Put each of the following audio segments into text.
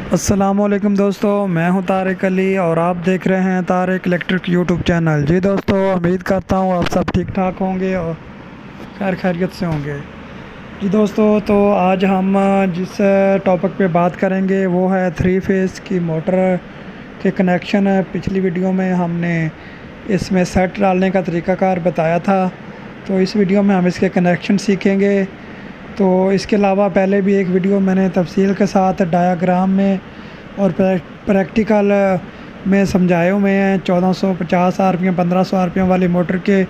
अस्सलामुअलैकुम दोस्तों, मैं हूं तारिक अली और आप देख रहे हैं तारिक इलेक्ट्रिक यूट्यूब चैनल। जी दोस्तों, उम्मीद करता हूं आप सब ठीक ठाक होंगे और खैर खैरियत से होंगे। जी दोस्तों, तो आज हम जिस टॉपिक पे बात करेंगे वो है 3 फेज़ की मोटर के कनेक्शन। पिछली वीडियो में हमने इसमें सेट डालने का तरीक़ाकार बताया था, तो इस वीडियो में हम इसके कनेक्शन सीखेंगे। तो इसके अलावा पहले भी एक वीडियो मैंने तफसील के साथ डायाग्राम में और प्रैक्टिकल में समझाए हुए हैं 1450 आरपीएम 1500 आरपीएम वाली मोटर के।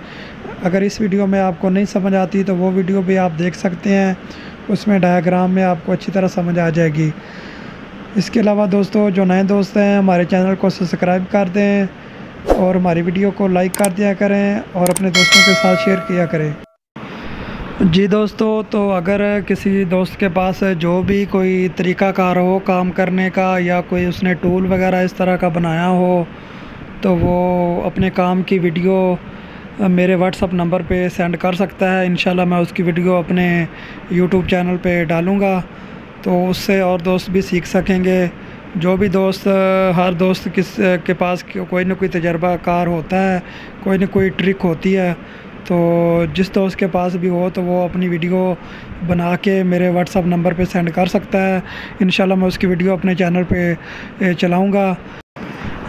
अगर इस वीडियो में आपको नहीं समझ आती तो वो वीडियो भी आप देख सकते हैं, उसमें डायाग्राम में आपको अच्छी तरह समझ आ जाएगी। इसके अलावा दोस्तों, जो नए दोस्त हैं हमारे चैनल को सब्सक्राइब कर दें और हमारी वीडियो को लाइक कर दिया करें और अपने दोस्तों के साथ शेयर किया करें। जी दोस्तों, तो अगर किसी दोस्त के पास जो भी कोई तरीक़ाकार हो काम करने का या कोई उसने टूल वगैरह इस तरह का बनाया हो, तो वो अपने काम की वीडियो मेरे व्हाट्सअप नंबर पे सेंड कर सकता है। इंशाल्लाह मैं उसकी वीडियो अपने यूट्यूब चैनल पे डालूँगा, तो उससे और दोस्त भी सीख सकेंगे। जो भी दोस्त हर दोस्त के पास कोई ना कोई तजर्बाकार होता है, कोई ना कोई ट्रिक होती है, तो जिस दोस्त के पास भी हो तो वो अपनी वीडियो बना के मेरे व्हाट्सअप नंबर पे सेंड कर सकता है। इंशाल्लाह मैं उसकी वीडियो अपने चैनल पे चलाऊँगा।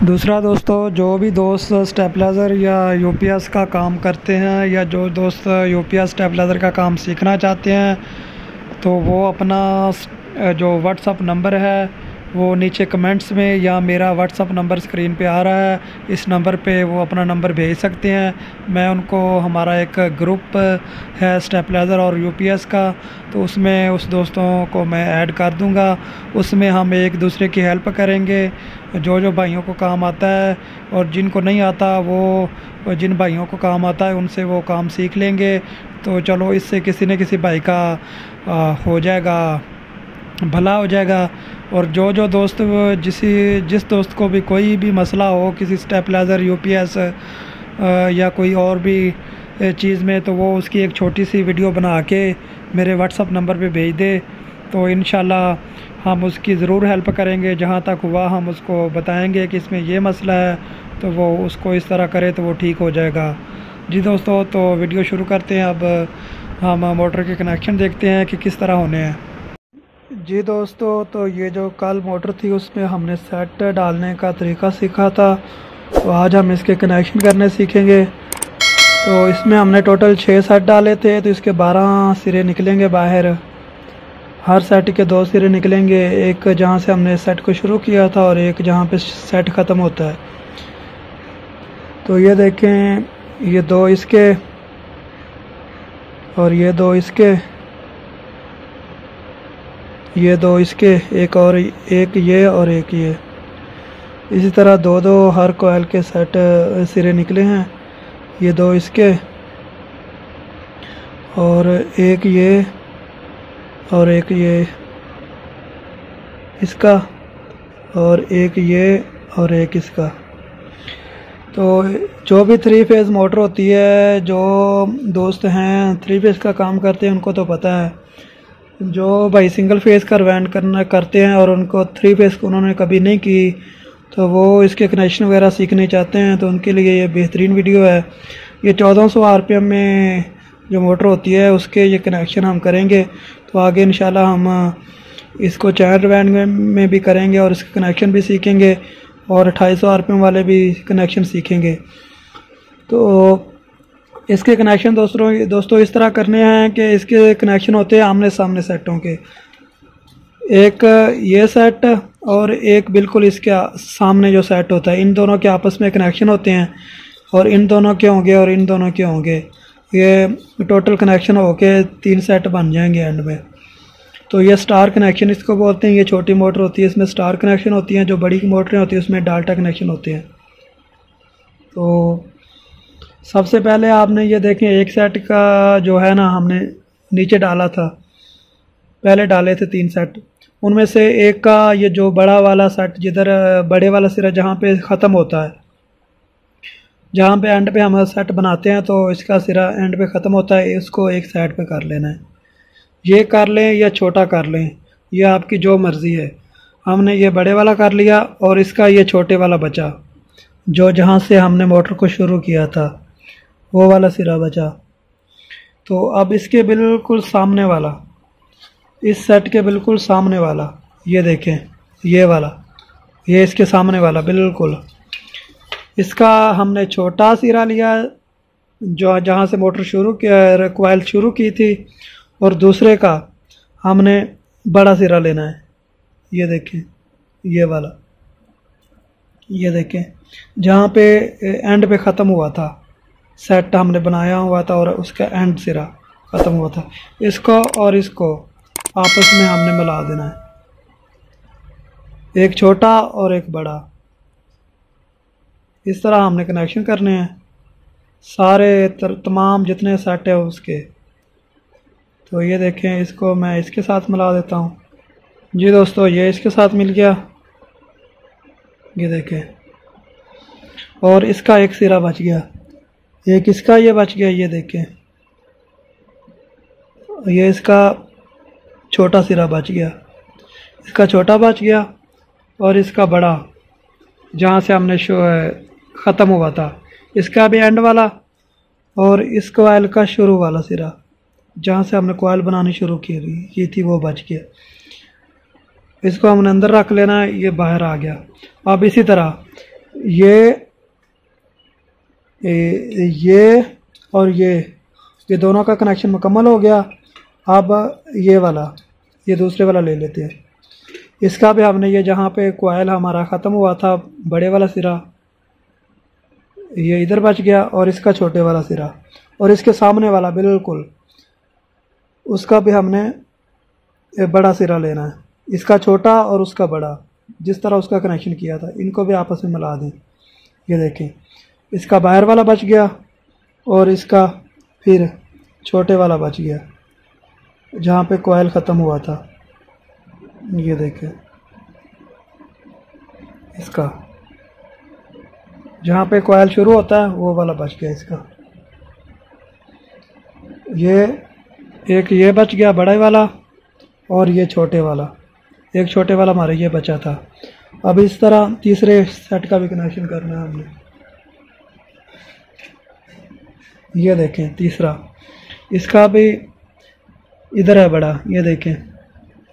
दूसरा दोस्तों, जो भी दोस्त स्टेबलाइज़र या यूपीएस का काम करते हैं या जो दोस्त यूपीएस स्टेबलाइज़र का काम सीखना चाहते हैं, तो वो अपना जो व्हाट्सअप नंबर है वो नीचे कमेंट्स में या मेरा व्हाट्सअप नंबर स्क्रीन पे आ रहा है, इस नंबर पे वो अपना नंबर भेज सकते हैं। मैं उनको, हमारा एक ग्रुप है स्टेबलाइज़र और यूपीएस का, तो उसमें उस दोस्तों को मैं ऐड कर दूंगा। उसमें हम एक दूसरे की हेल्प करेंगे। जो भाइयों को काम आता है और जिनको नहीं आता, वो जिन भाइयों को काम आता है उनसे वो काम सीख लेंगे। तो चलो, इससे किसी न किसी भाई का हो जाएगा, भला हो जाएगा। और जो दोस्त जिस दोस्त को भी कोई भी मसला हो किसी स्टेबलाइज़र यूपीएस या कोई और भी चीज़ में, तो वो उसकी एक छोटी सी वीडियो बना के मेरे व्हाट्सअप नंबर पे भेज दे, तो इंशाल्लाह हम उसकी ज़रूर हेल्प करेंगे। जहाँ तक हुआ हम उसको बताएंगे कि इसमें ये मसला है, तो वो उसको इस तरह करे तो वो ठीक हो जाएगा। जी दोस्तों, तो वीडियो शुरू करते हैं। अब हम मोटर के कनेक्शन देखते हैं कि किस तरह होने हैं। जी दोस्तों, तो ये जो कल मोटर थी उसमें हमने सेट डालने का तरीका सीखा था, तो आज हम इसके कनेक्शन करने सीखेंगे। तो इसमें हमने टोटल 6 सेट डाले थे, तो इसके 12 सिरे निकलेंगे बाहर। हर सेट के 2 सिरे निकलेंगे, एक जहाँ से हमने सेट को शुरू किया था और एक जहाँ पे सेट ख़त्म होता है। तो ये देखें, ये 2 इसके और ये 2 इसके, ये 2 इसके, एक और एक ये और एक ये। इसी तरह 2-2 हर कोयल के सेट सिरे निकले हैं। ये 2 इसके और एक ये और एक ये इसका और एक ये और एक इसका। तो जो भी 3 फेज़ मोटर होती है, जो दोस्त हैं 3 फेज़ का काम करते हैं उनको तो पता है। जो भाई सिंगल फेज़ का रवान करते हैं और उनको 3 फेज़ को उन्होंने कभी नहीं की, तो वो इसके कनेक्शन वगैरह सीखने चाहते हैं, तो उनके लिए ये बेहतरीन वीडियो है। ये 1400 आरपीएम में जो मोटर होती है उसके ये कनेक्शन हम करेंगे। तो आगे इंशाल्लाह हम इसको चैन रवान में भी करेंगे और इसके कनेक्शन भी सीखेंगे और 2800 आरपीएम वाले भी कनेक्शन सीखेंगे। तो इसके कनेक्शन दोस्तों इस तरह करने हैं कि इसके कनेक्शन होते हैं आमने सामने सेटों के। एक ये सेट और एक बिल्कुल इसके सामने जो सेट होता है, इन दोनों के आपस में कनेक्शन होते हैं और इन दोनों के होंगे और इन दोनों के होंगे। ये टोटल कनेक्शन होके 3 सेट बन जाएंगे एंड में। तो ये स्टार कनेक्शन इसको बोलते हैं। ये छोटी मोटर होती है, इसमें स्टार कनेक्शन होती हैं। जो बड़ी मोटरें होती हैं उसमें डाल्टा कनेक्शन होते हैं। तो सबसे पहले आपने ये देखें, एक सेट का जो है ना, हमने नीचे डाला था, पहले डाले थे 3 सेट। उनमें से एक का ये जो बड़ा वाला सेट, जिधर बड़े वाला सिरा जहाँ पे ख़त्म होता है, जहाँ पे एंड पे हम सेट बनाते हैं, तो इसका सिरा एंड पे ख़त्म होता है, इसको एक साइड पे कर लेना है। ये कर लें या छोटा कर लें, ये आपकी जो मर्ज़ी है। हमने ये बड़े वाला कर लिया और इसका ये छोटे वाला बचा, जो जहाँ से हमने मोटर को शुरू किया था वो वाला सिरा बचा। तो अब इसके बिल्कुल सामने वाला, इस सेट के बिल्कुल सामने वाला, ये देखें ये वाला, ये इसके सामने वाला बिल्कुल, इसका हमने छोटा सिरा लिया जो जहाँ से मोटर शुरू किया, कॉइल शुरू की थी, और दूसरे का हमने बड़ा सिरा लेना है। ये देखें ये वाला, ये देखें जहाँ पे एंड पे ख़त्म हुआ था, सेट हमने बनाया हुआ था और उसका एंड सिरा ख़त्म हुआ था, इसको और इसको आपस में हमने मिला देना है, एक छोटा और एक बड़ा। इस तरह हमने कनेक्शन करने हैं सारे तमाम जितने सेट है उसके। तो ये देखें, इसको मैं इसके साथ मिला देता हूँ। जी दोस्तों, ये इसके साथ मिल गया, ये देखें, और इसका एक सिरा बच गया, एक इसका ये बच गया, ये देखें, ये इसका छोटा सिरा बच गया, इसका छोटा बच गया, और इसका बड़ा जहाँ से हमने ख़त्म हुआ था, इसका भी एंड वाला, और इस कॉइल का शुरू वाला सिरा जहाँ से हमने कॉइल बनानी शुरू की थी वो बच गया। इसको हमने अंदर रख लेना है, ये बाहर आ गया। अब इसी तरह ये और ये दोनों का कनेक्शन मुकम्मल हो गया। अब ये वाला, ये दूसरे वाला ले लेते हैं, इसका भी हमने ये जहाँ पे कॉइल हमारा ख़त्म हुआ था बड़े वाला सिरा, ये इधर बच गया, और इसका छोटे वाला सिरा, और इसके सामने वाला बिल्कुल उसका भी हमने बड़ा सिरा लेना है, इसका छोटा और उसका बड़ा, जिस तरह उसका कनेक्शन किया था इनको भी आपस में मिला दें। ये देखें, इसका बाहर वाला बच गया और इसका फिर छोटे वाला बच गया जहाँ पे कॉइल ख़त्म हुआ था। ये देखें, इसका जहाँ पे कॉइल शुरू होता है वो वाला बच गया इसका। ये एक ये बच गया बड़ा वाला, और ये छोटे वाला, एक छोटे वाला हमारे ये बचा था। अब इस तरह तीसरे सेट का भी कनेक्शन करना है हमने। ये देखें तीसरा, इसका भी इधर है बड़ा, ये देखें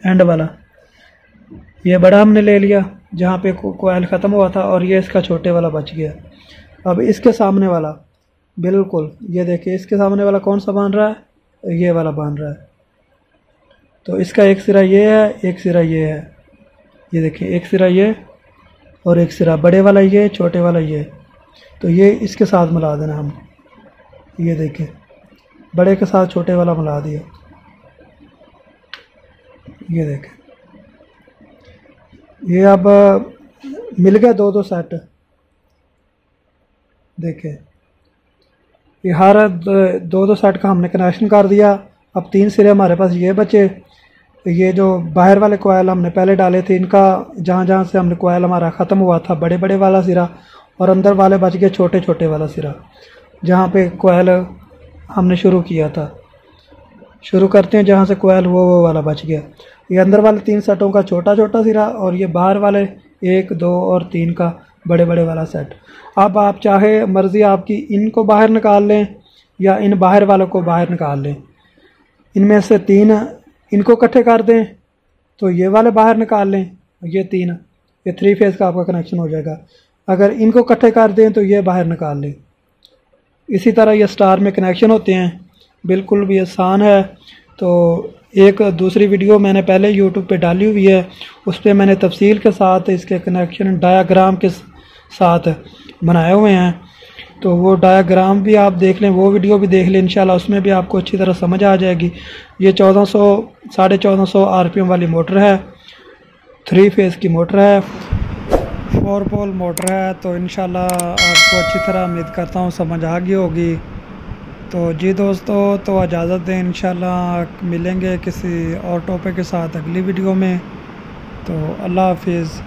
एंड वाला, ये बड़ा हमने ले लिया जहाँ पे कॉइल ख़त्म हुआ था, और ये इसका छोटे वाला बच गया। अब इसके सामने वाला बिल्कुल, ये देखिए इसके सामने वाला कौन सा बन रहा है, ये वाला बन रहा है। तो इसका एक सिरा ये है, एक सिरा ये है, ये देखिए एक सिरा ये और एक सिरा बड़े वाला ये, छोटे वाला ये। तो ये इसके साथ मिला देना हम, ये देखिए बड़े के साथ छोटे वाला मिला दिया। ये देखें, ये अब मिल गया दो सेट। देखें, ये हर दो सेट का हमने कनेक्शन कर दिया। अब 3 सिरे हमारे पास ये बचे। ये जो बाहर वाले कोयल हमने पहले डाले थे, इनका जहाँ जहाँ से हमने कोयल हमारा ख़त्म हुआ था बड़े बड़े वाला सिरा, और अंदर वाले बच गए छोटे छोटे वाला सिरा, जहाँ पे कोयल हमने शुरू किया था। शुरू करते हैं जहाँ से कोयल वो वाला बच गया। ये अंदर वाले 3 सेटों का छोटा छोटा सिरा, और ये बाहर वाले 1, 2 और 3 का बड़े बड़े वाला सेट। अब आप चाहे मर्ज़ी आपकी, इनको बाहर निकाल लें या इन बाहर वालों को बाहर निकाल लें। इनमें से 3 इनको इकट्ठे कर दें तो ये वाले बाहर निकाल लें, ये 3, ये 3 फेज़ का आपका कनेक्शन हो जाएगा। अगर इनको इकट्ठे कर दें तो ये बाहर निकाल लें। इसी तरह ये स्टार में कनेक्शन होते हैं, बिल्कुल भी आसान है। तो एक दूसरी वीडियो मैंने पहले YouTube पे डाली हुई है, उस पर मैंने तफसील के साथ इसके कनेक्शन डायाग्राम के साथ बनाए हुए हैं। तो वो डायाग्राम भी आप देख लें, वो वीडियो भी देख लें इंशाल्लाह, उसमें भी आपको अच्छी तरह समझ आ जाएगी। ये 1400-1450 RPM वाली मोटर है, 3 फेज़ की मोटर है, 4 पोल मोटर है। तो इंशाल्लाह आपको अच्छी तरह उम्मीद करता हूँ समझ आ गई होगी। तो जी दोस्तों, तो इजाज़त दें, इंशाल्लाह मिलेंगे किसी और टॉपिक के साथ अगली वीडियो में। तो अल्लाह हाफिज़।